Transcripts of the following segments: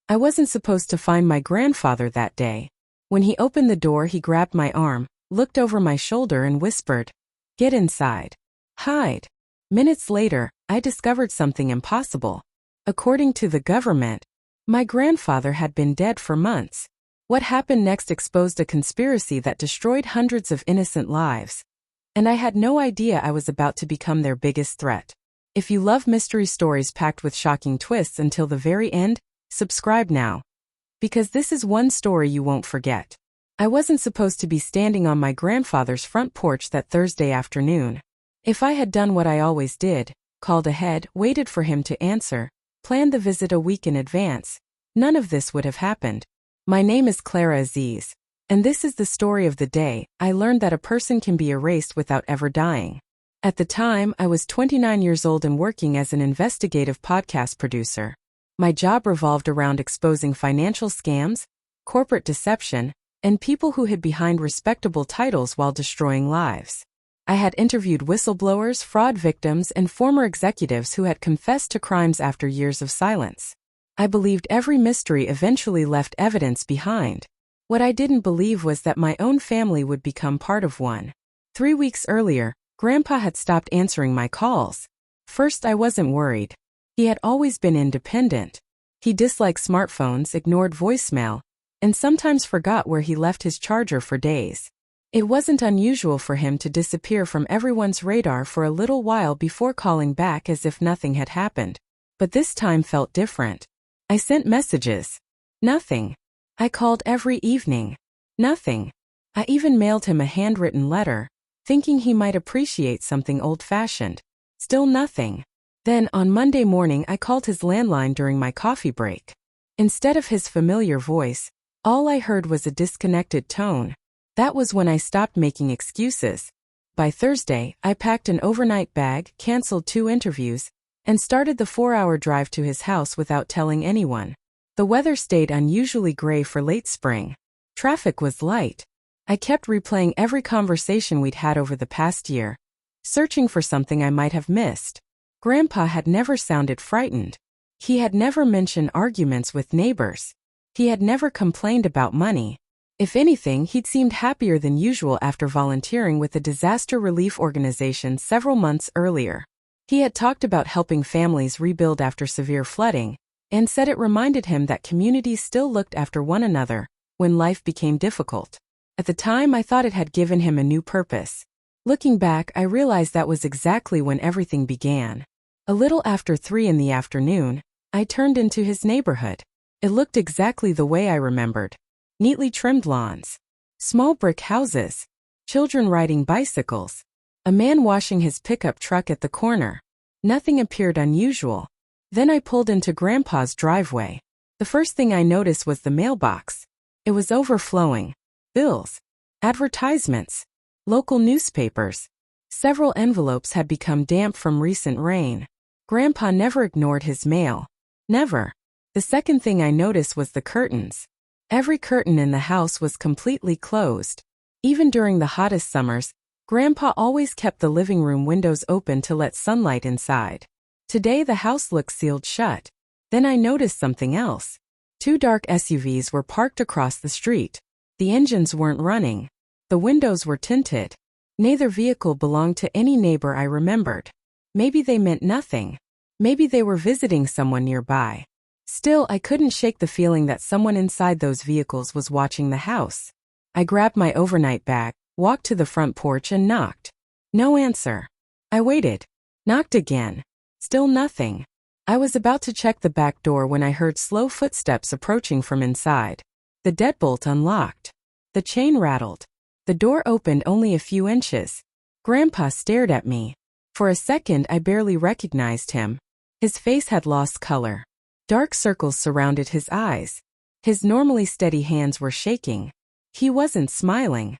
I wasn't supposed to find my grandfather that day. When he opened the door, he grabbed my arm, looked over my shoulder and whispered, "Get inside. Hide." Minutes later, I discovered something impossible. According to the government, my grandfather had been dead for months. What happened next exposed a conspiracy that destroyed hundreds of innocent lives. And I had no idea I was about to become their biggest threat. If you love mystery stories packed with shocking twists until the very end, subscribe now. Because this is one story you won't forget. I wasn't supposed to be standing on my grandfather's front porch that Thursday afternoon. If I had done what I always did, called ahead, waited for him to answer, planned the visit a week in advance, none of this would have happened. My name is Clara Aziz, and this is the story of the day I learned that a person can be erased without ever dying. At the time, I was 29 years old and working as an investigative podcast producer. My job revolved around exposing financial scams, corporate deception, and people who hid behind respectable titles while destroying lives. I had interviewed whistleblowers, fraud victims, and former executives who had confessed to crimes after years of silence. I believed every mystery eventually left evidence behind. What I didn't believe was that my own family would become part of one. 3 weeks earlier, Grandpa had stopped answering my calls. First, I wasn't worried. He had always been independent. He disliked smartphones, ignored voicemail, and sometimes forgot where he left his charger for days. It wasn't unusual for him to disappear from everyone's radar for a little while before calling back as if nothing had happened. But this time felt different. I sent messages. Nothing. I called every evening. Nothing. I even mailed him a handwritten letter, thinking he might appreciate something old-fashioned. Still nothing. Then, on Monday morning, I called his landline during my coffee break. Instead of his familiar voice, all I heard was a disconnected tone. That was when I stopped making excuses. By Thursday, I packed an overnight bag, canceled 2 interviews, and started the 4-hour drive to his house without telling anyone. The weather stayed unusually gray for late spring. Traffic was light. I kept replaying every conversation we'd had over the past year, searching for something I might have missed. Grandpa had never sounded frightened. He had never mentioned arguments with neighbors. He had never complained about money. If anything, he'd seemed happier than usual after volunteering with a disaster relief organization several months earlier. He had talked about helping families rebuild after severe flooding, and said it reminded him that communities still looked after one another when life became difficult. At the time, I thought it had given him a new purpose. Looking back, I realized that was exactly when everything began. A little after 3 in the afternoon, I turned into his neighborhood. It looked exactly the way I remembered. Neatly trimmed lawns, small brick houses, children riding bicycles, a man washing his pickup truck at the corner. Nothing appeared unusual. Then I pulled into Grandpa's driveway. The first thing I noticed was the mailbox. It was overflowing. Bills, advertisements, local newspapers. Several envelopes had become damp from recent rain. Grandpa never ignored his mail. Never. The second thing I noticed was the curtains. Every curtain in the house was completely closed. Even during the hottest summers, Grandpa always kept the living room windows open to let sunlight inside. Today the house looked sealed shut. Then I noticed something else. 2 dark SUVs were parked across the street. The engines weren't running. The windows were tinted. Neither vehicle belonged to any neighbor I remembered. Maybe they meant nothing. Maybe they were visiting someone nearby. Still, I couldn't shake the feeling that someone inside those vehicles was watching the house. I grabbed my overnight bag, walked to the front porch and knocked. No answer. I waited. Knocked again. Still nothing. I was about to check the back door when I heard slow footsteps approaching from inside. The deadbolt unlocked. The chain rattled. The door opened only a few inches. Grandpa stared at me. For a second, I barely recognized him. His face had lost color. Dark circles surrounded his eyes. His normally steady hands were shaking. He wasn't smiling.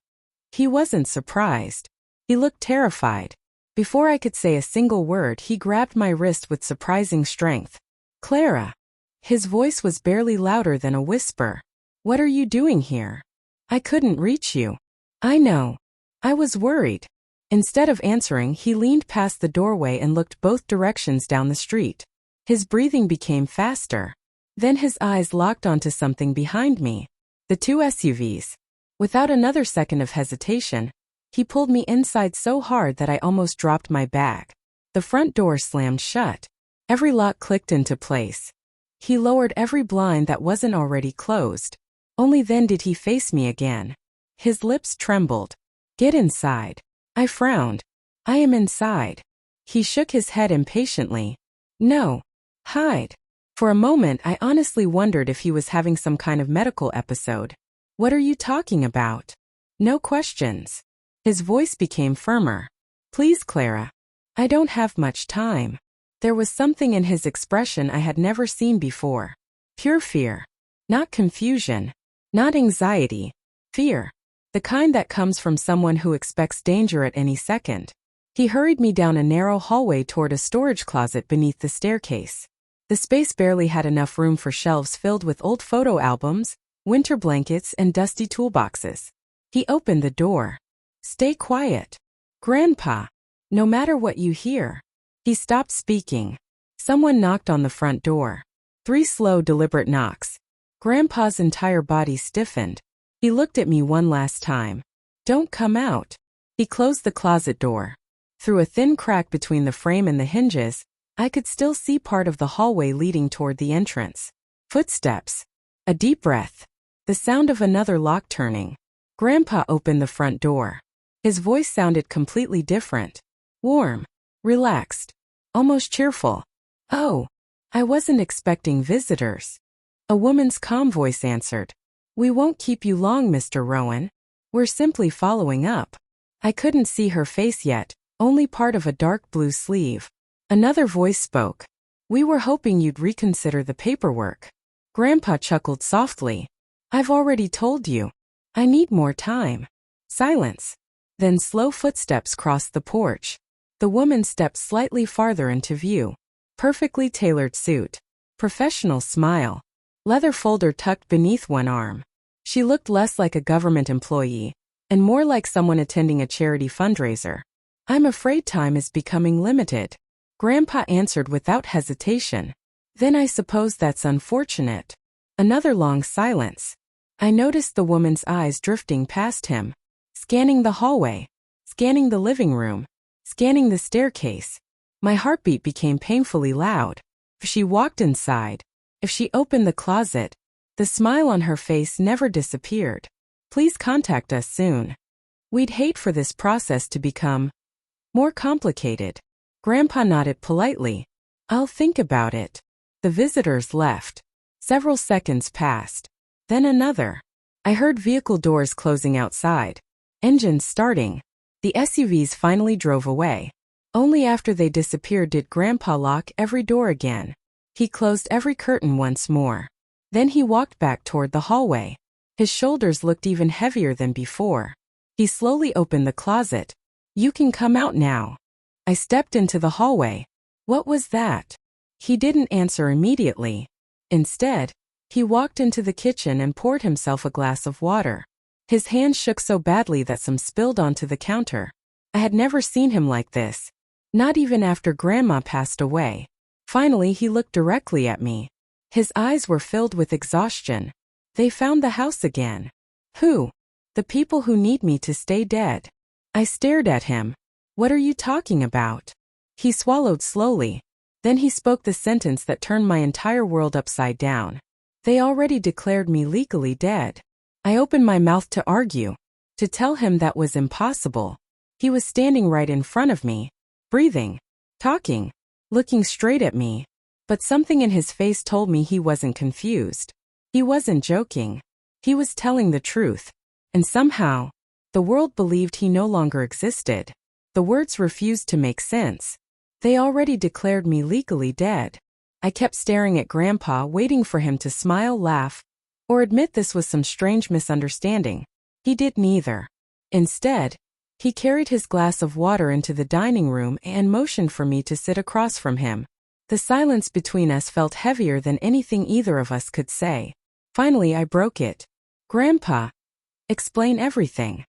He wasn't surprised. He looked terrified. Before I could say a single word, he grabbed my wrist with surprising strength. "Clara." His voice was barely louder than a whisper. "What are you doing here? I couldn't reach you." "I know." I was worried. Instead of answering, he leaned past the doorway and looked both directions down the street. His breathing became faster. Then his eyes locked onto something behind me. The two SUVs. Without another second of hesitation, he pulled me inside so hard that I almost dropped my bag. The front door slammed shut. Every lock clicked into place. He lowered every blind that wasn't already closed. Only then did he face me again. His lips trembled. "Get inside." I frowned. "I am inside." He shook his head impatiently. "No. Hide." For a moment I honestly wondered if he was having some kind of medical episode. "What are you talking about?" "No questions." His voice became firmer. "Please, Clara. I don't have much time." There was something in his expression I had never seen before. Pure fear. Not confusion. Not anxiety. Fear. The kind that comes from someone who expects danger at any second. He hurried me down a narrow hallway toward a storage closet beneath the staircase. The space barely had enough room for shelves filled with old photo albums, winter blankets, and dusty toolboxes. He opened the door. "Stay quiet. Grandpa. No matter what you hear." He stopped speaking. Someone knocked on the front door. 3 slow, deliberate knocks. Grandpa's entire body stiffened. He looked at me one last time. "Don't come out." He closed the closet door. Through a thin crack between the frame and the hinges, I could still see part of the hallway leading toward the entrance. Footsteps. A deep breath. The sound of another lock turning. Grandpa opened the front door. His voice sounded completely different. Warm. Relaxed. Almost cheerful. "Oh, I wasn't expecting visitors." A woman's calm voice answered. "We won't keep you long, Mr. Rowan. We're simply following up." I couldn't see her face yet, only part of a dark blue sleeve. Another voice spoke. "We were hoping you'd reconsider the paperwork." Grandpa chuckled softly. "I've already told you. I need more time." Silence. Then slow footsteps crossed the porch. The woman stepped slightly farther into view. Perfectly tailored suit. Professional smile. Leather folder tucked beneath one arm. She looked less like a government employee, and more like someone attending a charity fundraiser. "I'm afraid time is becoming limited." Grandpa answered without hesitation. "Then I suppose that's unfortunate." Another long silence. I noticed the woman's eyes drifting past him. Scanning the hallway. Scanning the living room. Scanning the staircase. My heartbeat became painfully loud. If she walked inside, if she opened the closet, the smile on her face never disappeared. "Please contact us soon. We'd hate for this process to become more complicated." Grandpa nodded politely. "I'll think about it." The visitors left. Several seconds passed. Then another. I heard vehicle doors closing outside. Engines starting. The SUVs finally drove away. Only after they disappeared did Grandpa lock every door again. He closed every curtain once more. Then he walked back toward the hallway. His shoulders looked even heavier than before. He slowly opened the closet. "You can come out now." I stepped into the hallway. "What was that?" He didn't answer immediately. Instead, he walked into the kitchen and poured himself a glass of water. His hand shook so badly that some spilled onto the counter. I had never seen him like this. Not even after Grandma passed away. Finally, he looked directly at me. His eyes were filled with exhaustion. "They found the house again." "Who?" "The people who need me to stay dead." I stared at him. "What are you talking about?" He swallowed slowly. Then he spoke the sentence that turned my entire world upside down. "They already declared me legally dead." I opened my mouth to argue, to tell him that was impossible. He was standing right in front of me, breathing, talking, looking straight at me. But something in his face told me he wasn't confused. He wasn't joking. He was telling the truth. And somehow, the world believed he no longer existed. The words refused to make sense. They already declared me legally dead. I kept staring at Grandpa, waiting for him to smile, laugh, or admit this was some strange misunderstanding. He did neither. Instead, he carried his glass of water into the dining room and motioned for me to sit across from him. The silence between us felt heavier than anything either of us could say. Finally, I broke it. "Grandpa, explain everything."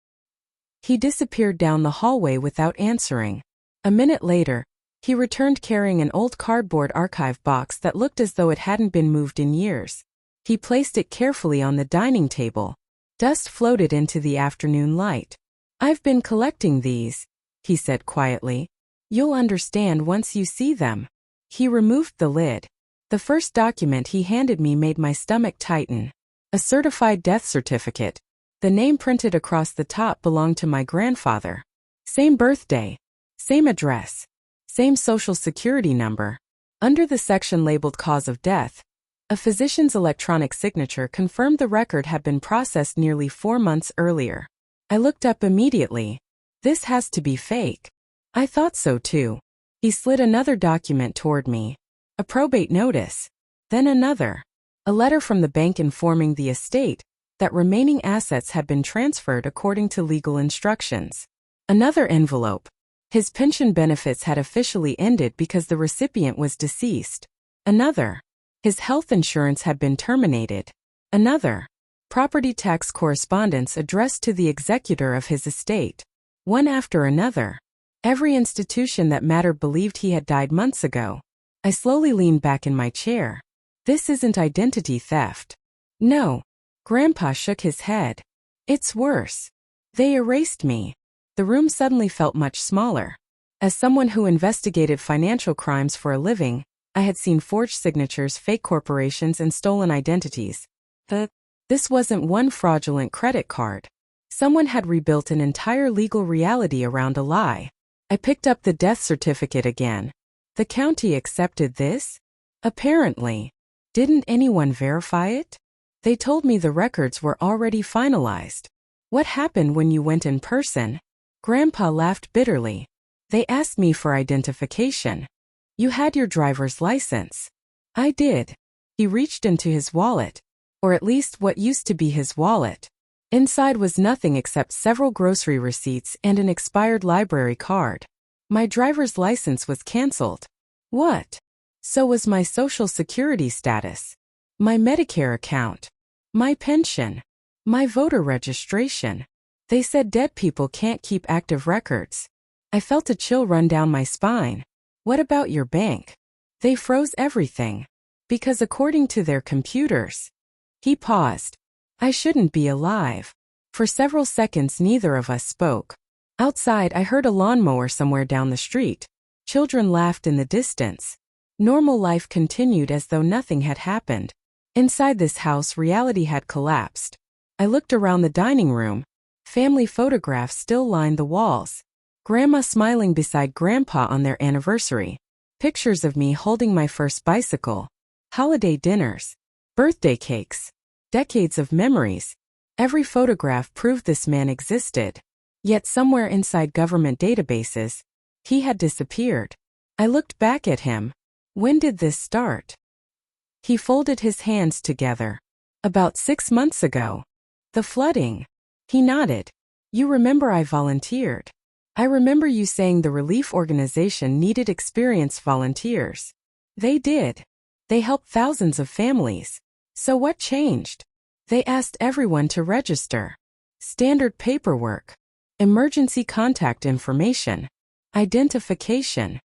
He disappeared down the hallway without answering. A minute later, He returned carrying an old cardboard archive box that looked as though it hadn't been moved in years. He placed it carefully on the dining table. Dust floated into the afternoon light. "I've been collecting these," he said quietly. "You'll understand once you see them." He removed the lid. The first document he handed me made my stomach tighten. A certified death certificate. The name printed across the top belonged to my grandfather. Same birthday. Same address. Same social security number. Under the section labeled cause of death, a physician's electronic signature confirmed the record had been processed nearly 4 months earlier. I looked up immediately. This has to be fake. I thought so too. He slid another document toward me. A probate notice. Then another. A letter from the bank informing the estate that remaining assets had been transferred according to legal instructions. Another envelope. His pension benefits had officially ended because the recipient was deceased. Another. His health insurance had been terminated. Another. Property tax correspondence addressed to the executor of his estate. One after another. Every institution that mattered believed he had died months ago. I slowly leaned back in my chair. This isn't identity theft. No. Grandpa shook his head. It's worse. They erased me. The room suddenly felt much smaller. As someone who investigated financial crimes for a living, I had seen forged signatures, fake corporations, and stolen identities. But this wasn't one fraudulent credit card. Someone had rebuilt an entire legal reality around a lie. I picked up the death certificate again. The county accepted this? Apparently. Didn't anyone verify it? They told me the records were already finalized. What happened when you went in person? Grandpa laughed bitterly. They asked me for identification. You had your driver's license. I did. He reached into his wallet, or at least what used to be his wallet. Inside was nothing except several grocery receipts and an expired library card. My driver's license was canceled. What? So was my social security status, my Medicare account, my pension, my voter registration. They said dead people can't keep active records. I felt a chill run down my spine. What about your bank? They froze everything. Because according to their computers. He paused. I shouldn't be alive. For several seconds neither of us spoke. Outside I heard a lawnmower somewhere down the street. Children laughed in the distance. Normal life continued as though nothing had happened. Inside this house reality had collapsed. I looked around the dining room. Family photographs still lined the walls. Grandma smiling beside Grandpa on their anniversary. Pictures of me holding my first bicycle. Holiday dinners. Birthday cakes. Decades of memories. Every photograph proved this man existed. Yet somewhere inside government databases, he had disappeared. I looked back at him. When did this start? He folded his hands together. About 6 months ago. The flooding. He nodded. You remember I volunteered. I remember you saying the relief organization needed experienced volunteers. They did. They helped thousands of families. So what changed? They asked everyone to register. Standard paperwork. Emergency contact information. Identification.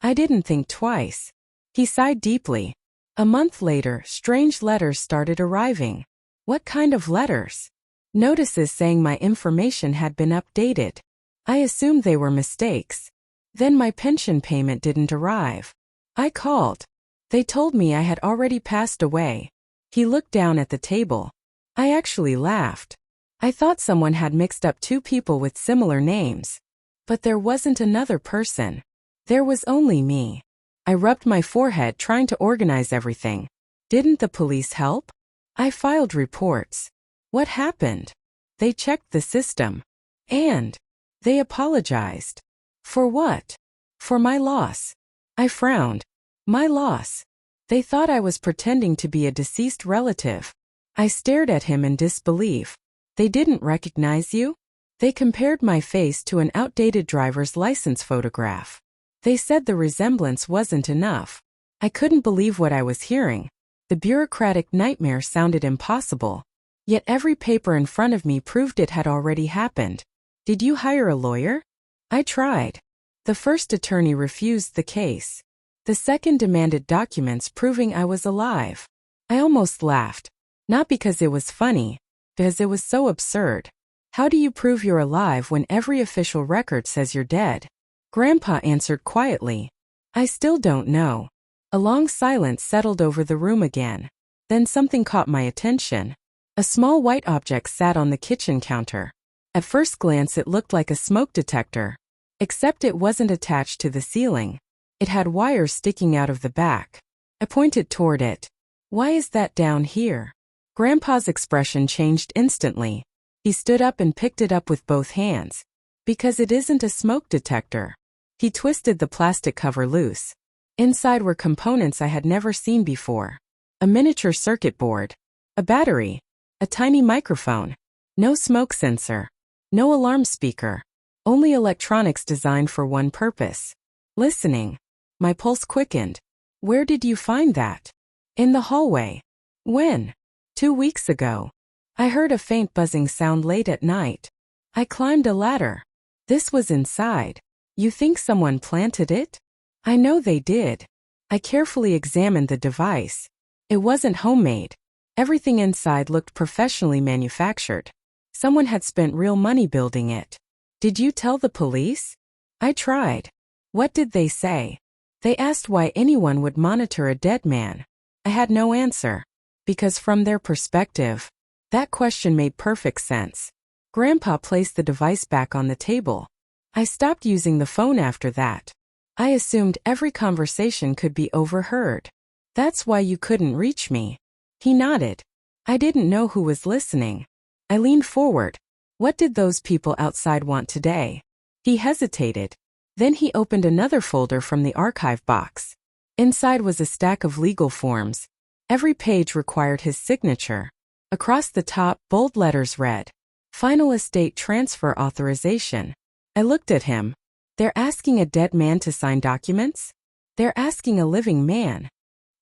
I didn't think twice. He sighed deeply. A month later, strange letters started arriving. What kind of letters? Notices saying my information had been updated. I assumed they were mistakes. Then my pension payment didn't arrive. I called. They told me I had already passed away. He looked down at the table. I actually laughed. I thought someone had mixed up 2 people with similar names. But there wasn't another person. There was only me. I rubbed my forehead trying to organize everything. Didn't the police help? I filed reports. What happened? They checked the system. And they apologized. For what? For my loss. I frowned. My loss. They thought I was pretending to be a deceased relative. I stared at him in disbelief. They didn't recognize you? They compared my face to an outdated driver's license photograph. They said the resemblance wasn't enough. I couldn't believe what I was hearing. The bureaucratic nightmare sounded impossible. Yet every paper in front of me proved it had already happened. Did you hire a lawyer? I tried. The first attorney refused the case. The second demanded documents proving I was alive. I almost laughed. Not because it was funny, because it was so absurd. How do you prove you're alive when every official record says you're dead? Grandpa answered quietly. I still don't know. A long silence settled over the room again. Then something caught my attention. A small white object sat on the kitchen counter. At first glance it looked like a smoke detector. Except it wasn't attached to the ceiling. It had wires sticking out of the back. I pointed toward it. Why is that down here? Grandpa's expression changed instantly. He stood up and picked it up with both hands. Because it isn't a smoke detector. He twisted the plastic cover loose. Inside were components I had never seen before. A miniature circuit board. A battery. A tiny microphone. No smoke sensor. No alarm speaker. Only electronics designed for one purpose. Listening. My pulse quickened. Where did you find that? In the hallway. When? 2 weeks ago. I heard a faint buzzing sound late at night. I climbed a ladder. This was inside. You think someone planted it? I know they did. I carefully examined the device. It wasn't homemade. Everything inside looked professionally manufactured. Someone had spent real money building it. Did you tell the police? I tried. What did they say? They asked why anyone would monitor a dead man. I had no answer. Because from their perspective, that question made perfect sense. Grandpa placed the device back on the table. I stopped using the phone after that. I assumed every conversation could be overheard. That's why you couldn't reach me. He nodded. I didn't know who was listening. I leaned forward. What did those people outside want today? He hesitated. Then he opened another folder from the archive box. Inside was a stack of legal forms. Every page required his signature. Across the top, bold letters read, "Final estate transfer authorization." I looked at him. They're asking a dead man to sign documents? They're asking a living man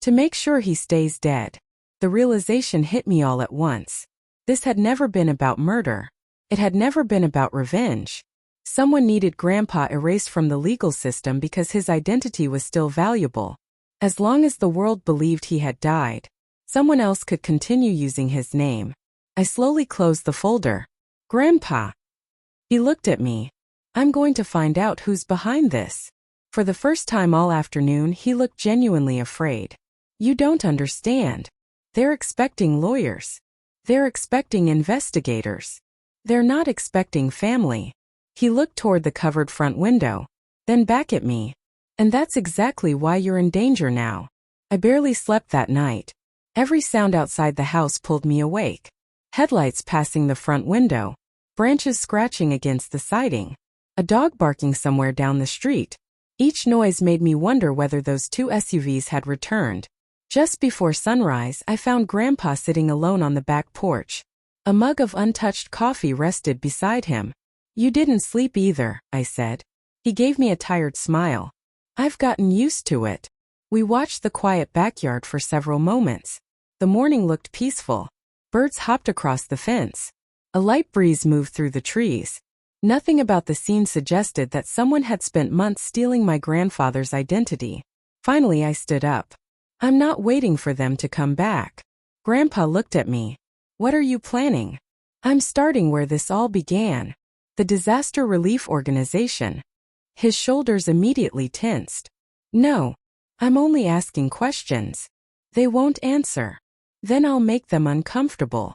to make sure he stays dead. The realization hit me all at once. This had never been about murder. It had never been about revenge. Someone needed Grandpa erased from the legal system because his identity was still valuable. As long as the world believed he had died, someone else could continue using his name. I slowly closed the folder. Grandpa. He looked at me. I'm going to find out who's behind this. For the first time all afternoon, he looked genuinely afraid. You don't understand. They're expecting lawyers. They're expecting investigators. They're not expecting family. He looked toward the covered front window, then back at me. And that's exactly why you're in danger now. I barely slept that night. Every sound outside the house pulled me awake. Headlights passing the front window. Branches scratching against the siding. A dog barking somewhere down the street. Each noise made me wonder whether those 2 SUVs had returned. Just before sunrise, I found Grandpa sitting alone on the back porch. A mug of untouched coffee rested beside him. You didn't sleep either, I said. He gave me a tired smile. I've gotten used to it. We watched the quiet backyard for several moments. The morning looked peaceful. Birds hopped across the fence. A light breeze moved through the trees. Nothing about the scene suggested that someone had spent months stealing my grandfather's identity. Finally, I stood up. I'm not waiting for them to come back. Grandpa looked at me. What are you planning? I'm starting where this all began. The Disaster Relief Organization. His shoulders immediately tensed. No. I'm only asking questions. They won't answer. Then I'll make them uncomfortable.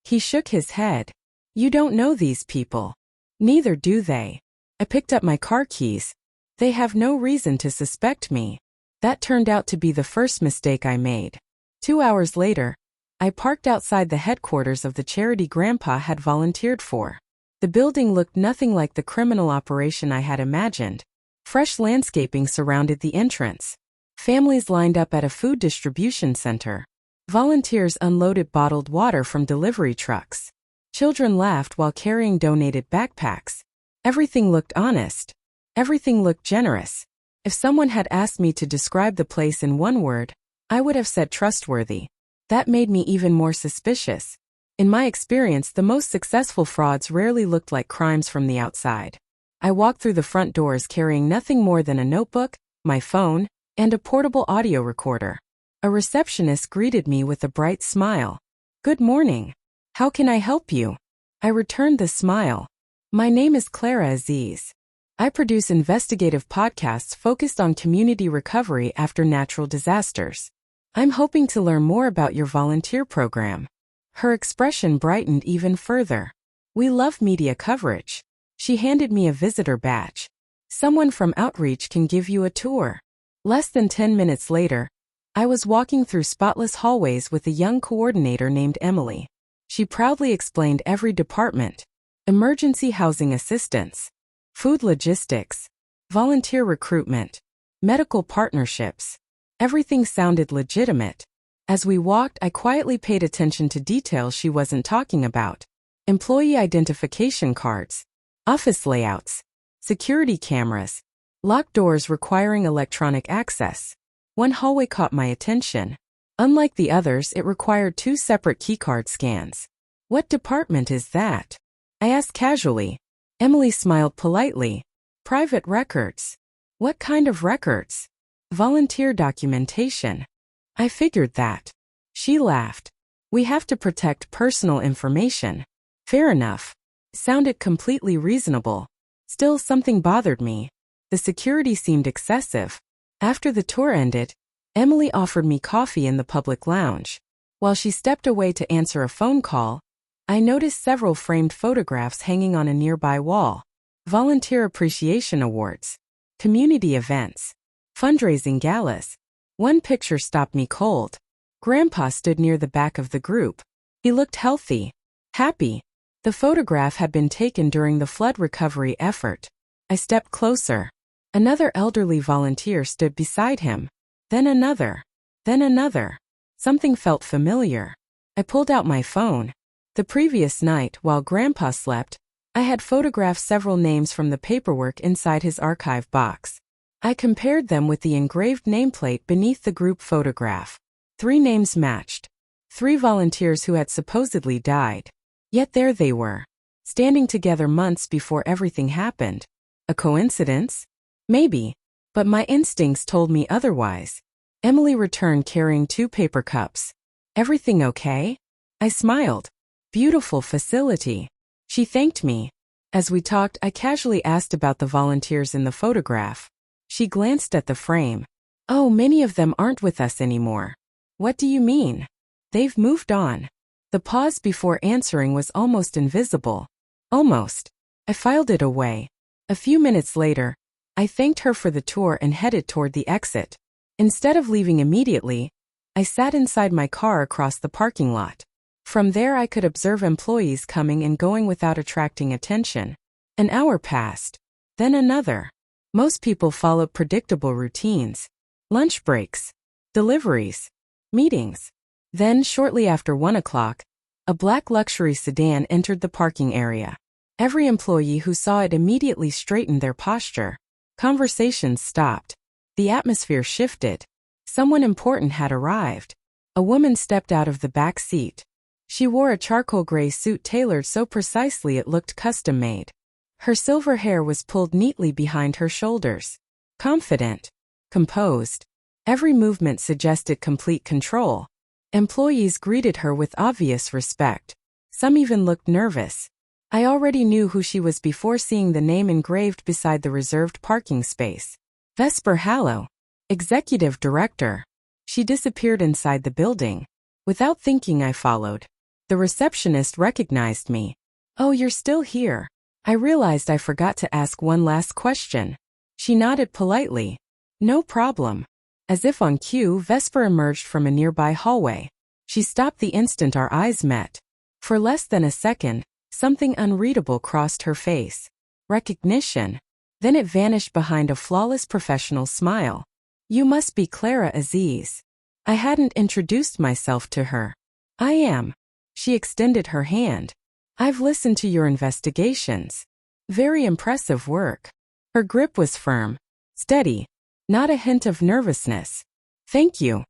He shook his head. You don't know these people. Neither do they. I picked up my car keys. They have no reason to suspect me. That turned out to be the first mistake I made. 2 hours later, I parked outside the headquarters of the charity Grandpa had volunteered for. The building looked nothing like the criminal operation I had imagined. Fresh landscaping surrounded the entrance. Families lined up at a food distribution center. Volunteers unloaded bottled water from delivery trucks. Children laughed while carrying donated backpacks. Everything looked honest. Everything looked generous. If someone had asked me to describe the place in one word, I would have said trustworthy. That made me even more suspicious. In my experience, the most successful frauds rarely looked like crimes from the outside. I walked through the front doors carrying nothing more than a notebook, my phone, and a portable audio recorder. A receptionist greeted me with a bright smile. "Good morning. How can I help you?" I returned the smile. "My name is Clara Aziz. I produce investigative podcasts focused on community recovery after natural disasters. I'm hoping to learn more about your volunteer program." Her expression brightened even further. "We love media coverage." She handed me a visitor badge. "Someone from Outreach can give you a tour." Less than 10 minutes later, I was walking through spotless hallways with a young coordinator named Emily. She proudly explained every department: emergency housing assistance, food logistics, volunteer recruitment, medical partnerships. Everything sounded legitimate. As we walked, I quietly paid attention to details she wasn't talking about: employee identification cards, office layouts, security cameras, locked doors requiring electronic access. One hallway caught my attention. Unlike the others, it required 2 separate keycard scans. "What department is that?" I asked casually. Emily smiled politely. "Private records." "What kind of records?" "Volunteer documentation." I figured that. She laughed. "We have to protect personal information." Fair enough. Sounded completely reasonable. Still, something bothered me. The security seemed excessive. After the tour ended, Emily offered me coffee in the public lounge. While she stepped away to answer a phone call, I noticed several framed photographs hanging on a nearby wall. Volunteer appreciation awards, community events, fundraising galas. One picture stopped me cold. Grandpa stood near the back of the group. He looked healthy, happy. The photograph had been taken during the flood recovery effort. I stepped closer. Another elderly volunteer stood beside him. Then another. Then another. Something felt familiar. I pulled out my phone. The previous night, while Grandpa slept, I had photographed several names from the paperwork inside his archive box. I compared them with the engraved nameplate beneath the group photograph. 3 names matched. 3 volunteers who had supposedly died. Yet there they were, standing together months before everything happened. A coincidence? Maybe. But my instincts told me otherwise. Emily returned carrying 2 paper cups. "Everything okay?" I smiled. "Beautiful facility." She thanked me. As we talked, I casually asked about the volunteers in the photograph. She glanced at the frame. "Oh, many of them aren't with us anymore." "What do you mean?" "They've moved on." The pause before answering was almost invisible. Almost. I filed it away. A few minutes later, I thanked her for the tour and headed toward the exit. Instead of leaving immediately, I sat inside my car across the parking lot. From there I could observe employees coming and going without attracting attention. An hour passed. Then another. Most people followed predictable routines. Lunch breaks. Deliveries. Meetings. Then, shortly after 1 o'clock, a black luxury sedan entered the parking area. Every employee who saw it immediately straightened their posture. Conversations stopped. The atmosphere shifted. Someone important had arrived. A woman stepped out of the back seat. She wore a charcoal gray suit tailored so precisely it looked custom-made. Her silver hair was pulled neatly behind her shoulders. Confident. Composed. Every movement suggested complete control. Employees greeted her with obvious respect. Some even looked nervous. I already knew who she was before seeing the name engraved beside the reserved parking space. Vesper Hallow, Executive Director. She disappeared inside the building. Without thinking, I followed. The receptionist recognized me. "Oh, you're still here." I realized I forgot to ask one last question. She nodded politely. "No problem." As if on cue, Vesper emerged from a nearby hallway. She stopped the instant our eyes met. For less than a second, something unreadable crossed her face. Recognition. Then it vanished behind a flawless professional smile. "You must be Clara Aziz." I hadn't introduced myself to her. "I am." She extended her hand. "I've listened to your investigations. Very impressive work." Her grip was firm, steady, not a hint of nervousness. "Thank you.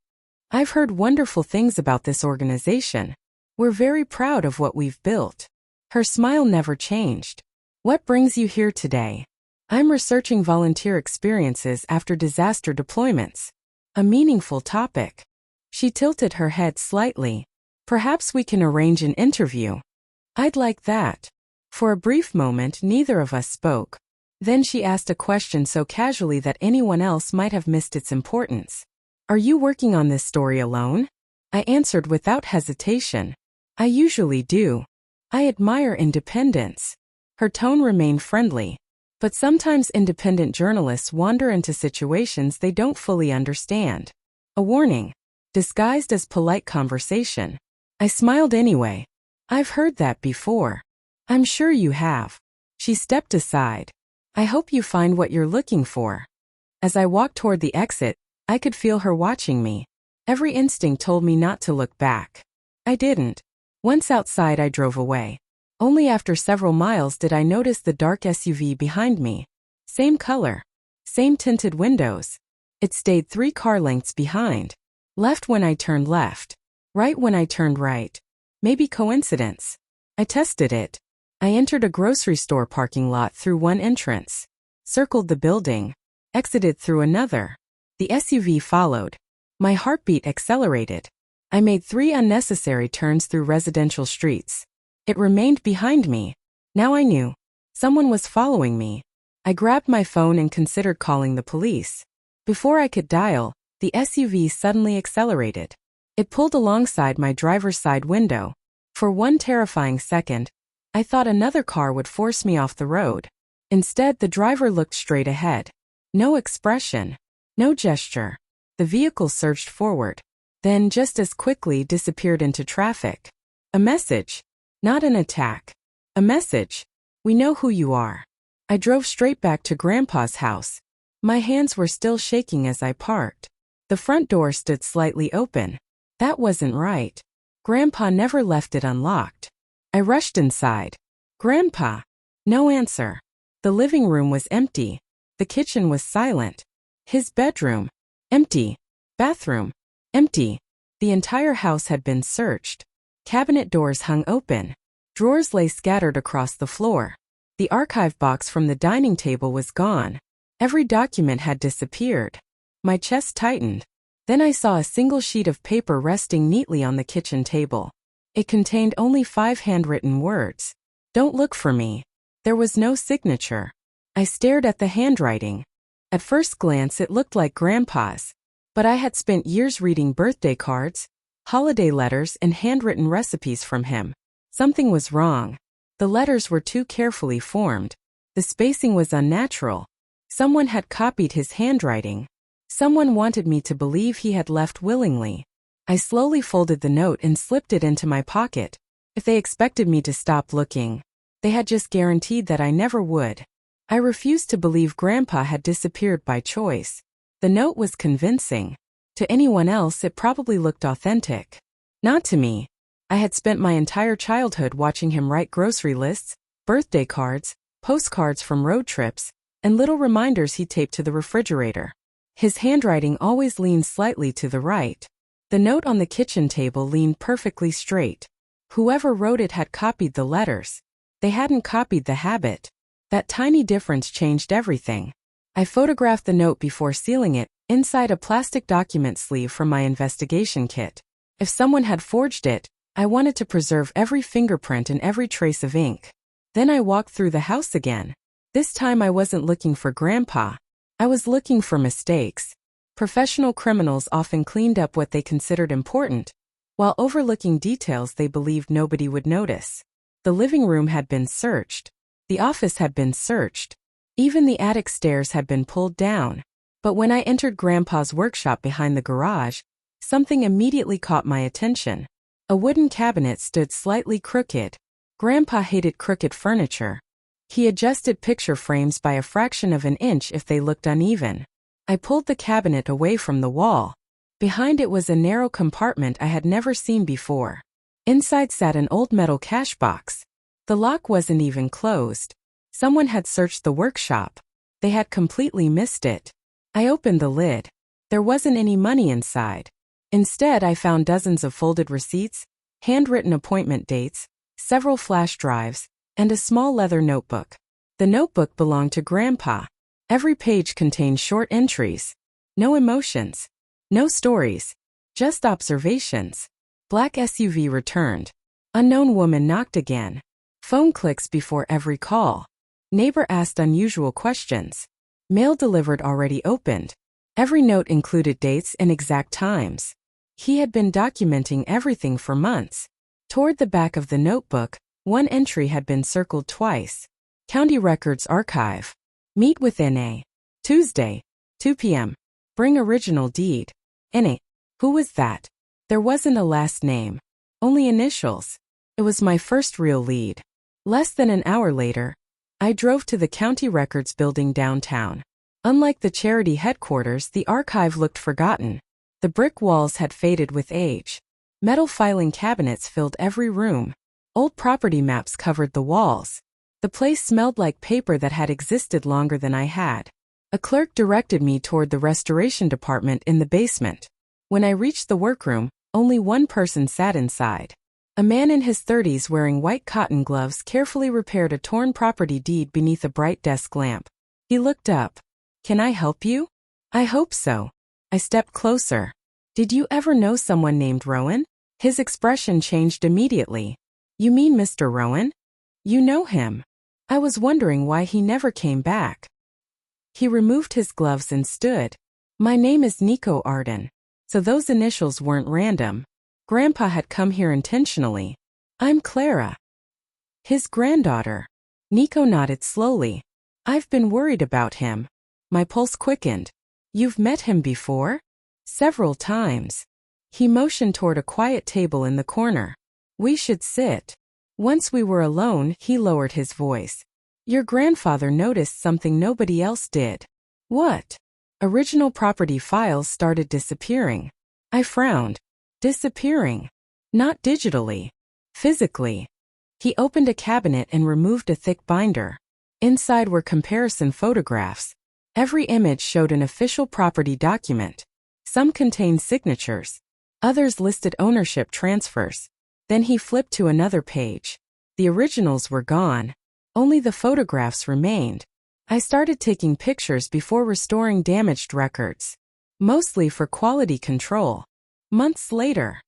I've heard wonderful things about this organization. We're very proud of what we've built." Her smile never changed. "What brings you here today?" I'm researching volunteer experiences after disaster deployments. A meaningful topic. She tilted her head slightly. Perhaps we can arrange an interview. I'd like that. For a brief moment, neither of us spoke. Then she asked a question so casually that anyone else might have missed its importance. Are you working on this story alone? I answered without hesitation. I usually do. I admire independence. Her tone remained friendly. But sometimes independent journalists wander into situations they don't fully understand. A warning. Disguised as polite conversation. I smiled anyway. I've heard that before. I'm sure you have. She stepped aside. I hope you find what you're looking for. As I walked toward the exit, I could feel her watching me. Every instinct told me not to look back. I didn't. Once outside, I drove away. Only after several miles did I notice the dark SUV behind me. Same color. Same tinted windows. It stayed 3 car lengths behind. Left when I turned left. Right when I turned right. Maybe coincidence. I tested it. I entered a grocery store parking lot through one entrance. Circled the building. Exited through another. The SUV followed. My heartbeat accelerated. I made 3 unnecessary turns through residential streets. It remained behind me. Now I knew. Someone was following me. I grabbed my phone and considered calling the police. Before I could dial, the SUV suddenly accelerated. It pulled alongside my driver's side window. For one terrifying second, I thought another car would force me off the road. Instead, the driver looked straight ahead. No expression. No gesture. The vehicle surged forward. Then, just as quickly, disappeared into traffic. A message. Not an attack. A message. We know who you are. I drove straight back to Grandpa's house. My hands were still shaking as I parked. The front door stood slightly open. That wasn't right. Grandpa never left it unlocked. I rushed inside. Grandpa. No answer. The living room was empty. The kitchen was silent. His bedroom. Empty. Bathroom. Empty. The entire house had been searched. Cabinet doors hung open. Drawers lay scattered across the floor. The archive box from the dining table was gone. Every document had disappeared. My chest tightened. Then I saw a single sheet of paper resting neatly on the kitchen table. It contained only 5 handwritten words. Don't look for me. There was no signature. I stared at the handwriting. At first glance it looked like Grandpa's. But I had spent years reading birthday cards, holiday letters, and handwritten recipes from him. Something was wrong. The letters were too carefully formed. The spacing was unnatural. Someone had copied his handwriting. Someone wanted me to believe he had left willingly. I slowly folded the note and slipped it into my pocket. If they expected me to stop looking, they had just guaranteed that I never would. I refused to believe Grandpa had disappeared by choice. The note was convincing. To anyone else, it probably looked authentic. Not to me. I had spent my entire childhood watching him write grocery lists, birthday cards, postcards from road trips, and little reminders he taped to the refrigerator. His handwriting always leaned slightly to the right. The note on the kitchen table leaned perfectly straight. Whoever wrote it had copied the letters. They hadn't copied the habit. That tiny difference changed everything. I photographed the note before sealing it, inside a plastic document sleeve from my investigation kit. If someone had forged it, I wanted to preserve every fingerprint and every trace of ink. Then I walked through the house again. This time I wasn't looking for Grandpa. I was looking for mistakes. Professional criminals often cleaned up what they considered important, while overlooking details they believed nobody would notice. The living room had been searched. The office had been searched. Even the attic stairs had been pulled down. But when I entered Grandpa's workshop behind the garage, something immediately caught my attention. A wooden cabinet stood slightly crooked. Grandpa hated crooked furniture. He adjusted picture frames by a fraction of an inch if they looked uneven. I pulled the cabinet away from the wall. Behind it was a narrow compartment I had never seen before. Inside sat an old metal cash box. The lock wasn't even closed. Someone had searched the workshop. They had completely missed it. I opened the lid. There wasn't any money inside. Instead, I found dozens of folded receipts, handwritten appointment dates, several flash drives, and a small leather notebook. The notebook belonged to Grandpa. Every page contained short entries. No emotions. No stories. Just observations. Black SUV returned. Unknown woman knocked again. Phone clicks before every call. Neighbor asked unusual questions. Mail delivered already opened. Every note included dates and exact times. He had been documenting everything for months. Toward the back of the notebook, one entry had been circled twice. County Records Archive. Meet with N.A. Tuesday, 2 p.m. Bring original deed. N.A. Who was that? There wasn't a last name. Only initials. It was my first real lead. Less than an hour later, I drove to the County Records building downtown. Unlike the charity headquarters, the archive looked forgotten. The brick walls had faded with age. Metal filing cabinets filled every room. Old property maps covered the walls. The place smelled like paper that had existed longer than I had. A clerk directed me toward the restoration department in the basement. When I reached the workroom, only one person sat inside. A man in his 30s wearing white cotton gloves carefully repaired a torn property deed beneath a bright desk lamp. He looked up. "Can I help you?" "I hope so." I stepped closer. "Did you ever know someone named Rowan?" His expression changed immediately. "You mean Mr. Rowan? You know him." I was wondering why he never came back. He removed his gloves and stood. "My name is Nico Arden. So those initials weren't random. Grandpa had come here intentionally. I'm Clara." "His granddaughter." Nico nodded slowly. "I've been worried about him." My pulse quickened. "You've met him before?" "Several times." He motioned toward a quiet table in the corner. "We should sit." Once we were alone, he lowered his voice. "Your grandfather noticed something nobody else did." "What?" "Original property files started disappearing." I frowned. Disappearing. Not digitally. Physically. He opened a cabinet and removed a thick binder. Inside were comparison photographs. Every image showed an official property document. Some contained signatures. Others listed ownership transfers. Then he flipped to another page. The originals were gone. Only the photographs remained. I started taking pictures before restoring damaged records. Mostly for quality control. Months later,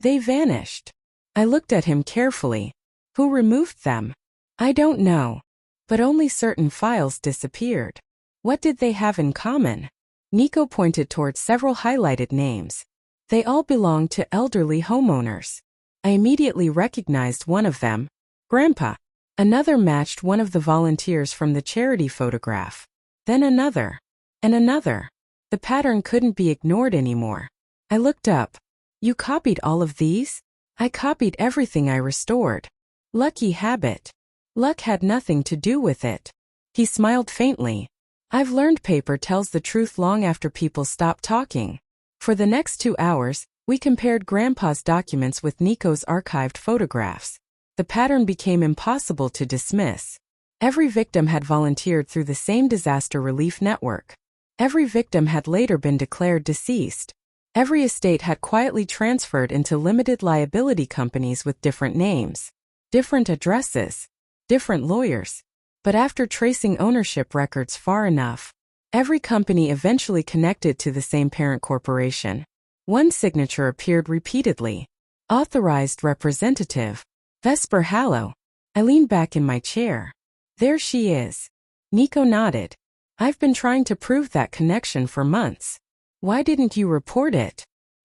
they vanished. I looked at him carefully. Who removed them? I don't know. But only certain files disappeared. What did they have in common? Nico pointed toward several highlighted names. They all belonged to elderly homeowners. I immediately recognized one of them. Grandpa. Another matched one of the volunteers from the charity photograph. Then another. And another. The pattern couldn't be ignored anymore. I looked up. "You copied all of these?" "I copied everything I restored." "Lucky habit." "Luck had nothing to do with it." He smiled faintly. "I've learned paper tells the truth long after people stop talking." For the next 2 hours, we compared Grandpa's documents with Nico's archived photographs. The pattern became impossible to dismiss. Every victim had volunteered through the same disaster relief network. Every victim had later been declared deceased. Every estate had quietly transferred into limited liability companies with different names, different addresses, different lawyers. But after tracing ownership records far enough, every company eventually connected to the same parent corporation. One signature appeared repeatedly. Authorized representative. Vesper Hallow. I leaned back in my chair. There she is. Nico nodded. I've been trying to prove that connection for months. Why didn't you report it?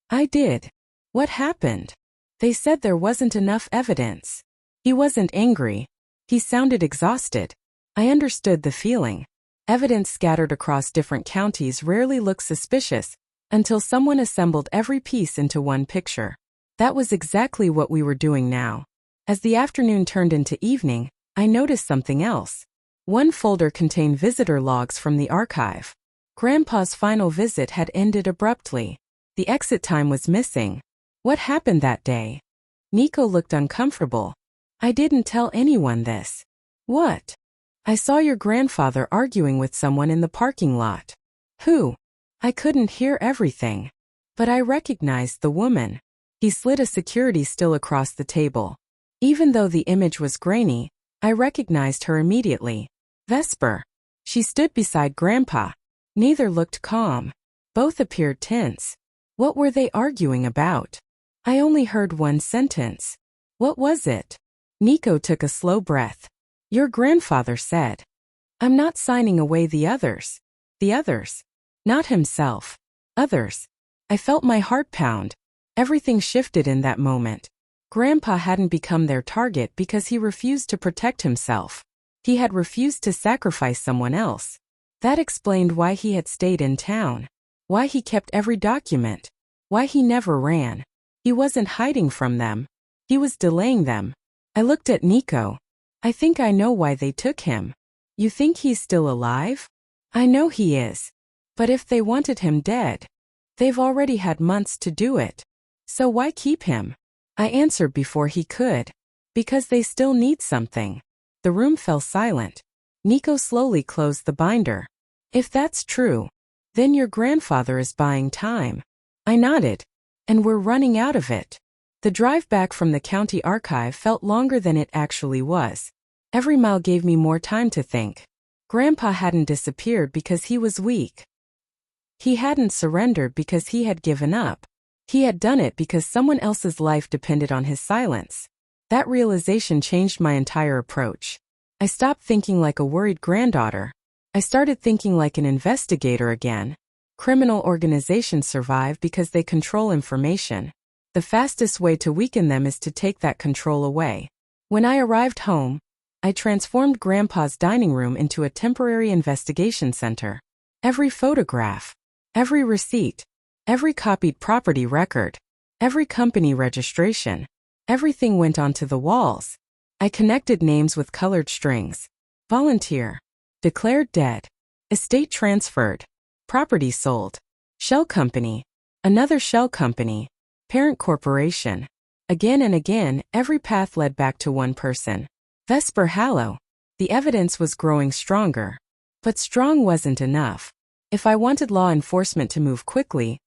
I did. What happened? They said there wasn't enough evidence. He wasn't angry. He sounded exhausted. I understood the feeling. Evidence scattered across different counties rarely looked suspicious until someone assembled every piece into one picture. That was exactly what we were doing now. As the afternoon turned into evening, I noticed something else. One folder contained visitor logs from the archive. Grandpa's final visit had ended abruptly. The exit time was missing. What happened that day? Nico looked uncomfortable. I didn't tell anyone this. What? I saw your grandfather arguing with someone in the parking lot. Who? I couldn't hear everything. But I recognized the woman. He slid a security still across the table. Even though the image was grainy, I recognized her immediately. Vesper. She stood beside Grandpa. Neither looked calm. Both appeared tense. What were they arguing about? I only heard one sentence. What was it? Nico took a slow breath. Your grandfather said. I'm not signing away the others. The others. Not himself. Others. I felt my heart pound. Everything shifted in that moment. Grandpa hadn't become their target because he refused to protect himself. He had refused to sacrifice someone else. That explained why he had stayed in town. Why he kept every document. Why he never ran. He wasn't hiding from them. He was delaying them. I looked at Nico. I think I know why they took him. You think he's still alive? I know he is. But if they wanted him dead, they've already had months to do it. So why keep him? I answered before he could. Because they still need something. The room fell silent. Nico slowly closed the binder. If that's true, then your grandfather is buying time. I nodded. And we're running out of it. The drive back from the county archive felt longer than it actually was. Every mile gave me more time to think. Grandpa hadn't disappeared because he was weak. He hadn't surrendered because he had given up. He had done it because someone else's life depended on his silence. That realization changed my entire approach. I stopped thinking like a worried granddaughter. I started thinking like an investigator again. Criminal organizations survive because they control information. The fastest way to weaken them is to take that control away. When I arrived home, I transformed Grandpa's dining room into a temporary investigation center. Every photograph, every receipt, every copied property record, every company registration, everything went onto the walls. I connected names with colored strings. Volunteer. Declared dead. Estate transferred. Property sold. Shell company. Another shell company. Parent corporation. Again and again, every path led back to one person. Vesper Hallow. The evidence was growing stronger. But strong wasn't enough. If I wanted law enforcement to move quickly,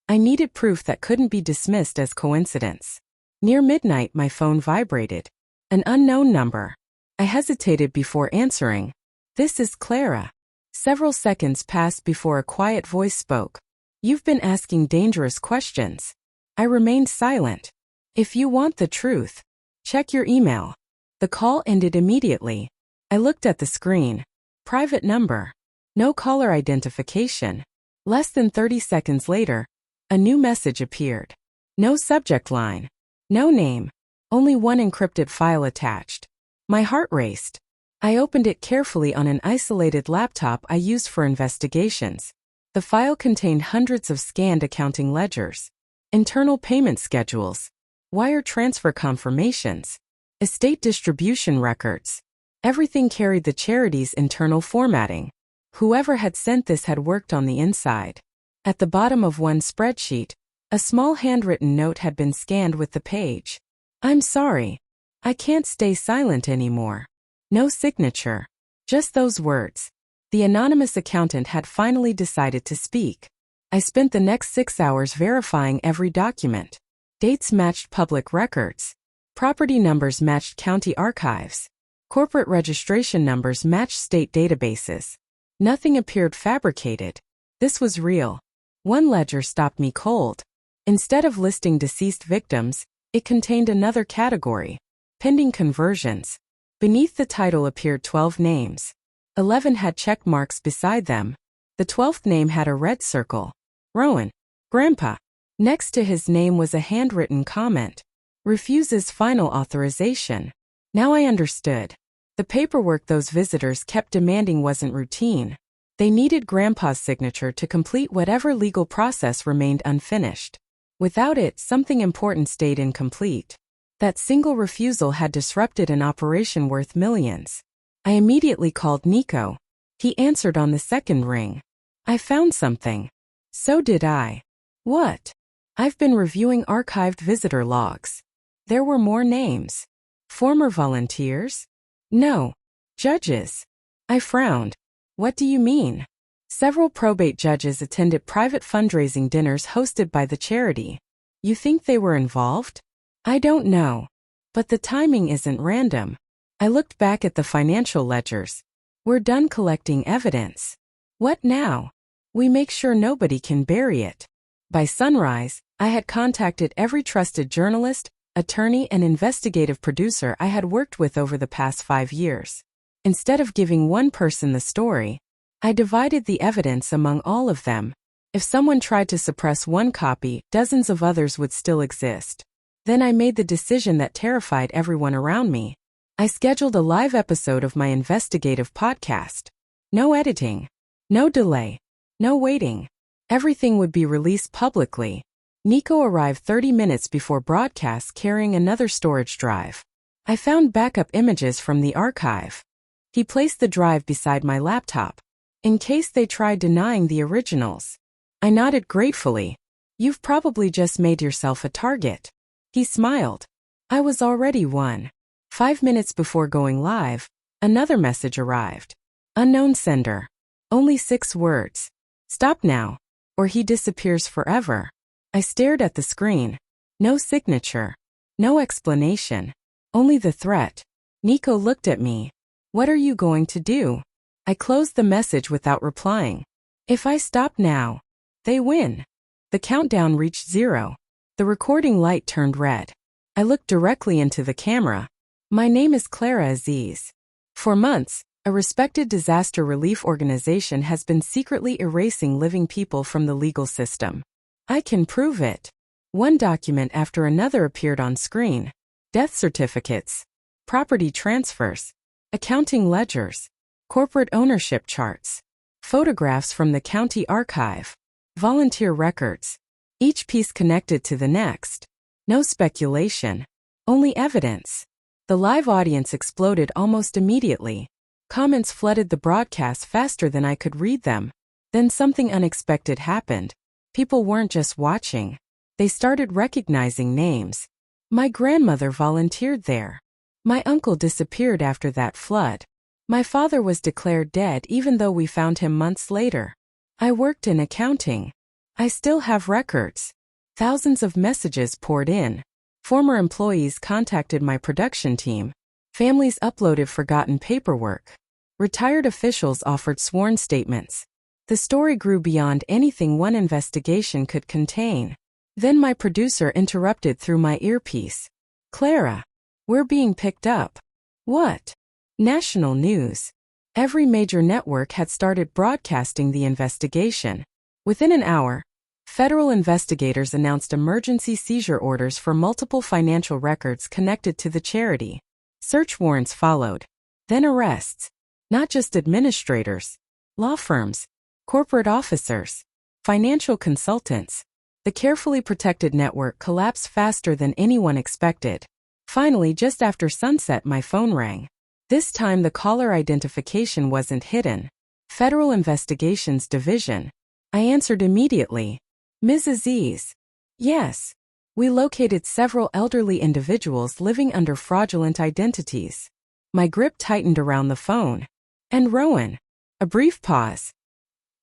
I needed proof that couldn't be dismissed as coincidence. Near midnight, my phone vibrated. An unknown number. I hesitated before answering. This is Clara. Several seconds passed before a quiet voice spoke. You've been asking dangerous questions. I remained silent. If you want the truth, check your email. The call ended immediately. I looked at the screen. Private number. No caller identification. Less than 30 seconds later, a new message appeared. No subject line. No name. Only one encrypted file attached. My heart raced. I opened it carefully on an isolated laptop I used for investigations. The file contained hundreds of scanned accounting ledgers, internal payment schedules, wire transfer confirmations, estate distribution records. Everything carried the charity's internal formatting. Whoever had sent this had worked on the inside. At the bottom of one spreadsheet, a small handwritten note had been scanned with the page. I'm sorry. I can't stay silent anymore. No signature. Just those words. The anonymous accountant had finally decided to speak. I spent the next 6 hours verifying every document. Dates matched public records. Property numbers matched county archives. Corporate registration numbers matched state databases. Nothing appeared fabricated. This was real. One ledger stopped me cold. Instead of listing deceased victims, it contained another category. Pending conversions. Beneath the title appeared 12 names. 11 had check marks beside them. The 12th name had a red circle. Rowan. Grandpa. Next to his name was a handwritten comment. Refuses final authorization. Now I understood. The paperwork those visitors kept demanding wasn't routine. They needed Grandpa's signature to complete whatever legal process remained unfinished. Without it, something important stayed incomplete. That single refusal had disrupted an operation worth millions. I immediately called Nico. He answered on the second ring. I found something. So did I. What? I've been reviewing archived visitor logs. There were more names. Former volunteers? No. Judges. I frowned. What do you mean? Several probate judges attended private fundraising dinners hosted by the charity. You think they were involved? I don't know. But the timing isn't random. I looked back at the financial ledgers. We're done collecting evidence. What now? We make sure nobody can bury it. By sunrise, I had contacted every trusted journalist, attorney, and investigative producer I had worked with over the past 5 years. Instead of giving one person the story, I divided the evidence among all of them. If someone tried to suppress one copy, dozens of others would still exist. Then I made the decision that terrified everyone around me. I scheduled a live episode of my investigative podcast. No editing. No delay. No waiting. Everything would be released publicly. Nico arrived 30 minutes before broadcast carrying another storage drive. I found backup images from the archive. He placed the drive beside my laptop, in case they tried denying the originals. I nodded gratefully. You've probably just made yourself a target. He smiled. I was already one. 5 minutes before going live, another message arrived. Unknown sender. Only 6 words. Stop now, or he disappears forever. I stared at the screen. No signature. No explanation. Only the threat. Nico looked at me. What are you going to do? I closed the message without replying. If I stop now, they win. The countdown reached 0. The recording light turned red. I looked directly into the camera. My name is Clara Aziz. For months, a respected disaster relief organization has been secretly erasing living people from the legal system. I can prove it. One document after another appeared on screen. Death certificates, property transfers, accounting ledgers, corporate ownership charts, photographs from the county archive, volunteer records, each piece connected to the next. No speculation, only evidence. The live audience exploded almost immediately. Comments flooded the broadcast faster than I could read them. Then something unexpected happened. People weren't just watching. They started recognizing names. My grandmother volunteered there. My uncle disappeared after that flood. My father was declared dead even though we found him months later. I worked in accounting. I still have records. Thousands of messages poured in. Former employees contacted my production team. Families uploaded forgotten paperwork. Retired officials offered sworn statements. The story grew beyond anything one investigation could contain. Then my producer interrupted through my earpiece. Clara, we're being picked up. What? National news. Every major network had started broadcasting the investigation. Within an hour, federal investigators announced emergency seizure orders for multiple financial records connected to the charity. Search warrants followed. Then arrests. Not just administrators, law firms, corporate officers, financial consultants. The carefully protected network collapsed faster than anyone expected. Finally, just after sunset, my phone rang. This time the caller identification wasn't hidden. Federal Investigations Division. I answered immediately. Ms. Aziz. Yes. We located several elderly individuals living under fraudulent identities. My grip tightened around the phone. And Rowan. A brief pause.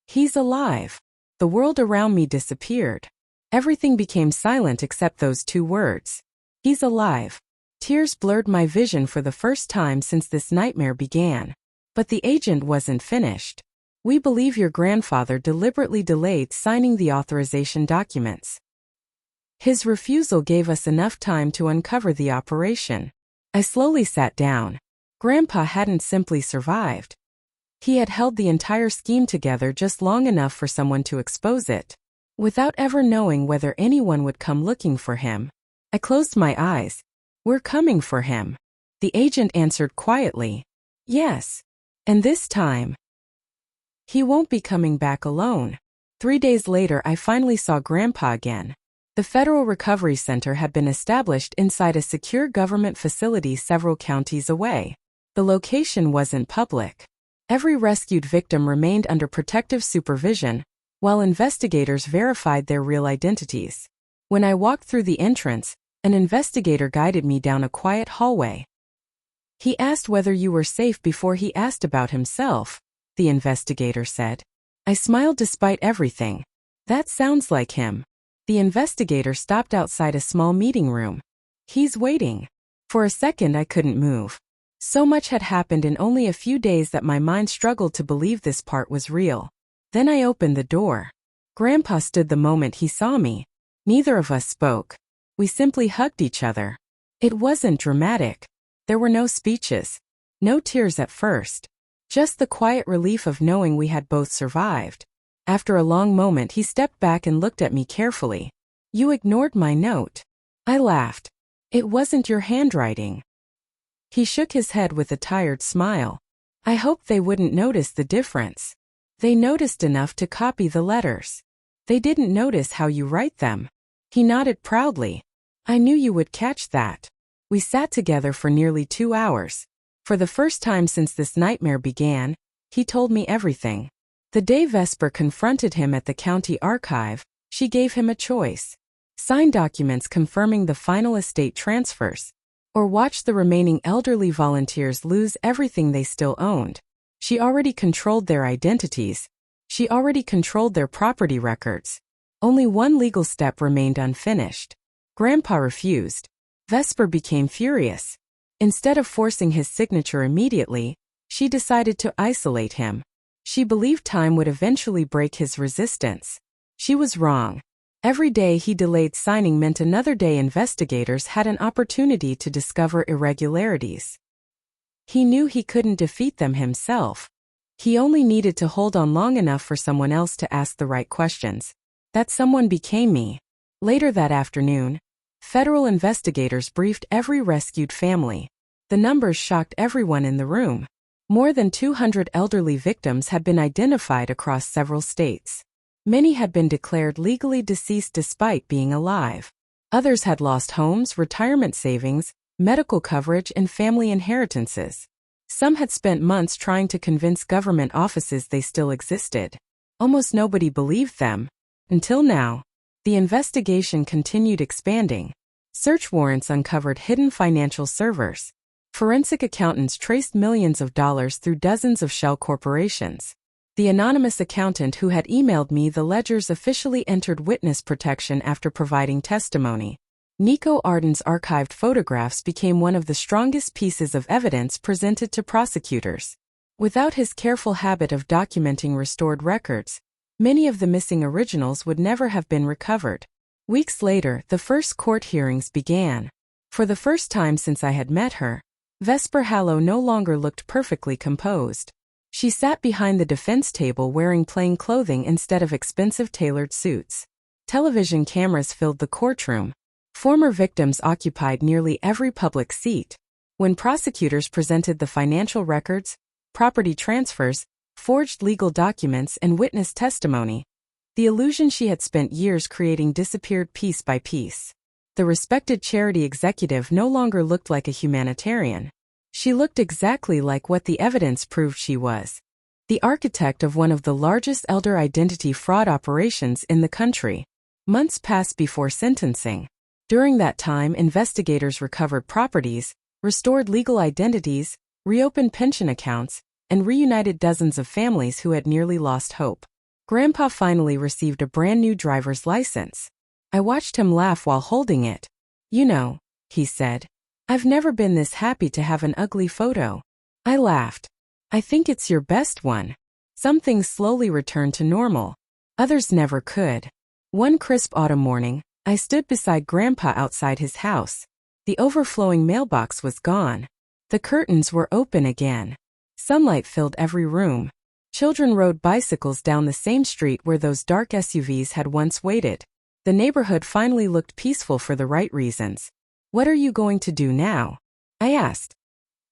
He's alive. The world around me disappeared. Everything became silent except those 2 words. He's alive. Tears blurred my vision for the first time since this nightmare began. But the agent wasn't finished. We believe your grandfather deliberately delayed signing the authorization documents. His refusal gave us enough time to uncover the operation. I slowly sat down. Grandpa hadn't simply survived. He had held the entire scheme together just long enough for someone to expose it, without ever knowing whether anyone would come looking for him. I closed my eyes. We're coming for him. The agent answered quietly. Yes. And this time, he won't be coming back alone. 3 days later, I finally saw Grandpa again. The Federal Recovery Center had been established inside a secure government facility several counties away. The location wasn't public. Every rescued victim remained under protective supervision, while investigators verified their real identities. When I walked through the entrance, an investigator guided me down a quiet hallway. He asked whether you were safe before he asked about himself, the investigator said. I smiled despite everything. That sounds like him. The investigator stopped outside a small meeting room. He's waiting. For a second I couldn't move. So much had happened in only a few days that my mind struggled to believe this part was real. Then I opened the door. Grandpa stood the moment he saw me. Neither of us spoke. We simply hugged each other. It wasn't dramatic. There were no speeches. No tears at first. Just the quiet relief of knowing we had both survived. After a long moment he stepped back and looked at me carefully. "You ignored my note." I laughed. "It wasn't your handwriting." He shook his head with a tired smile. "I hoped they wouldn't notice the difference." "They noticed enough to copy the letters. They didn't notice how you write them." He nodded proudly. "I knew you would catch that." We sat together for nearly 2 hours. For the first time since this nightmare began, he told me everything. The day Vesper confronted him at the county archive, she gave him a choice. Sign documents confirming the final estate transfers, or watch the remaining elderly volunteers lose everything they still owned. She already controlled their identities. She already controlled their property records. Only one legal step remained unfinished. Grandpa refused. Vesper became furious. Instead of forcing his signature immediately, she decided to isolate him. She believed time would eventually break his resistance. She was wrong. Every day he delayed signing meant another day investigators had an opportunity to discover irregularities. He knew he couldn't defeat them himself. He only needed to hold on long enough for someone else to ask the right questions. That someone became me. Later that afternoon, federal investigators briefed every rescued family. The numbers shocked everyone in the room. More than 200 elderly victims had been identified across several states. Many had been declared legally deceased despite being alive. Others had lost homes, retirement savings, medical coverage, and family inheritances. Some had spent months trying to convince government offices they still existed. Almost nobody believed them. Until now. The investigation continued expanding. Search warrants uncovered hidden financial servers. Forensic accountants traced millions of dollars through dozens of shell corporations. The anonymous accountant who had emailed me the ledgers officially entered witness protection after providing testimony. Nico Arden's archived photographs became one of the strongest pieces of evidence presented to prosecutors. Without his careful habit of documenting restored records, many of the missing originals would never have been recovered. Weeks later, the first court hearings began. For the first time since I had met her, Vesper Hallow no longer looked perfectly composed. She sat behind the defense table wearing plain clothing instead of expensive tailored suits. Television cameras filled the courtroom. Former victims occupied nearly every public seat. When prosecutors presented the financial records, property transfers, forged legal documents, and witness testimony, the illusion she had spent years creating disappeared piece by piece. The respected charity executive no longer looked like a humanitarian. She looked exactly like what the evidence proved she was. The architect of one of the largest elder identity fraud operations in the country. Months passed before sentencing. During that time, investigators recovered properties, restored legal identities, reopened pension accounts, and reunited dozens of families who had nearly lost hope. Grandpa finally received a brand new driver's license. I watched him laugh while holding it. "You know," he said, "I've never been this happy to have an ugly photo." I laughed. "I think it's your best one." Some things slowly returned to normal. Others never could. One crisp autumn morning, I stood beside Grandpa outside his house. The overflowing mailbox was gone. The curtains were open again. Sunlight filled every room. Children rode bicycles down the same street where those dark SUVs had once waited. The neighborhood finally looked peaceful for the right reasons. "What are you going to do now?" I asked.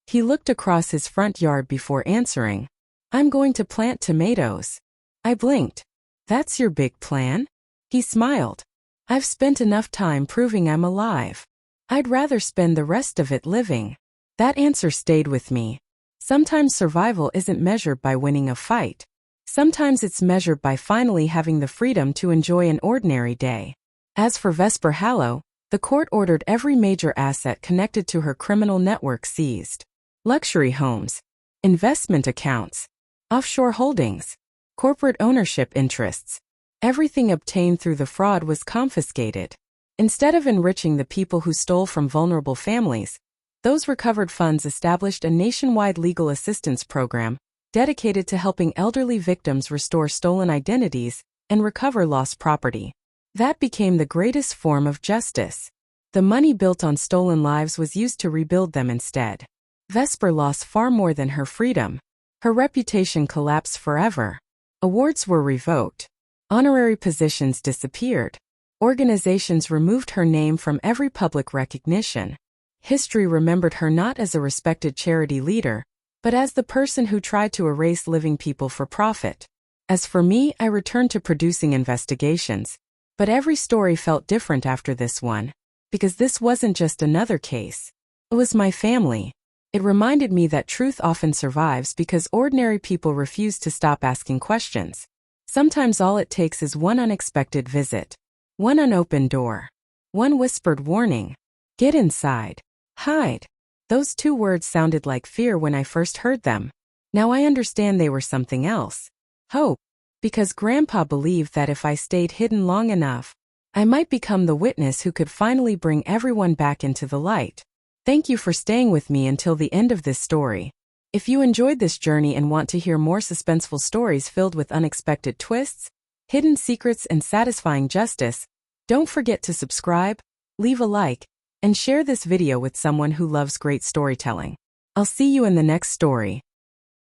He looked across his front yard before answering. "I'm going to plant tomatoes." I blinked. "That's your big plan?" He smiled. "I've spent enough time proving I'm alive. I'd rather spend the rest of it living." That answer stayed with me. Sometimes survival isn't measured by winning a fight. Sometimes it's measured by finally having the freedom to enjoy an ordinary day. As for Vesper Hallow, the court ordered every major asset connected to her criminal network seized. Luxury homes, investment accounts, offshore holdings, corporate ownership interests. Everything obtained through the fraud was confiscated. Instead of enriching the people who stole from vulnerable families, Those recovered funds established a nationwide legal assistance program dedicated to helping elderly victims restore stolen identities and recover lost property. That became the greatest form of justice. The money built on stolen lives was used to rebuild them instead. Vesper lost far more than her freedom. Her reputation collapsed forever. Awards were revoked. Honorary positions disappeared. Organizations removed her name from every public recognition. History remembered her not as a respected charity leader, but as the person who tried to erase living people for profit. As for me, I returned to producing investigations. But every story felt different after this one. Because this wasn't just another case. It was my family. It reminded me that truth often survives because ordinary people refuse to stop asking questions. Sometimes all it takes is one unexpected visit. One unopened door. One whispered warning. Get inside. Hide. Those 2 words sounded like fear when I first heard them. Now I understand they were something else. Hope. Because Grandpa believed that if I stayed hidden long enough, I might become the witness who could finally bring everyone back into the light. Thank you for staying with me until the end of this story. If you enjoyed this journey and want to hear more suspenseful stories filled with unexpected twists, hidden secrets, and satisfying justice, don't forget to subscribe, leave a like, and share this video with someone who loves great storytelling. I'll see you in the next story.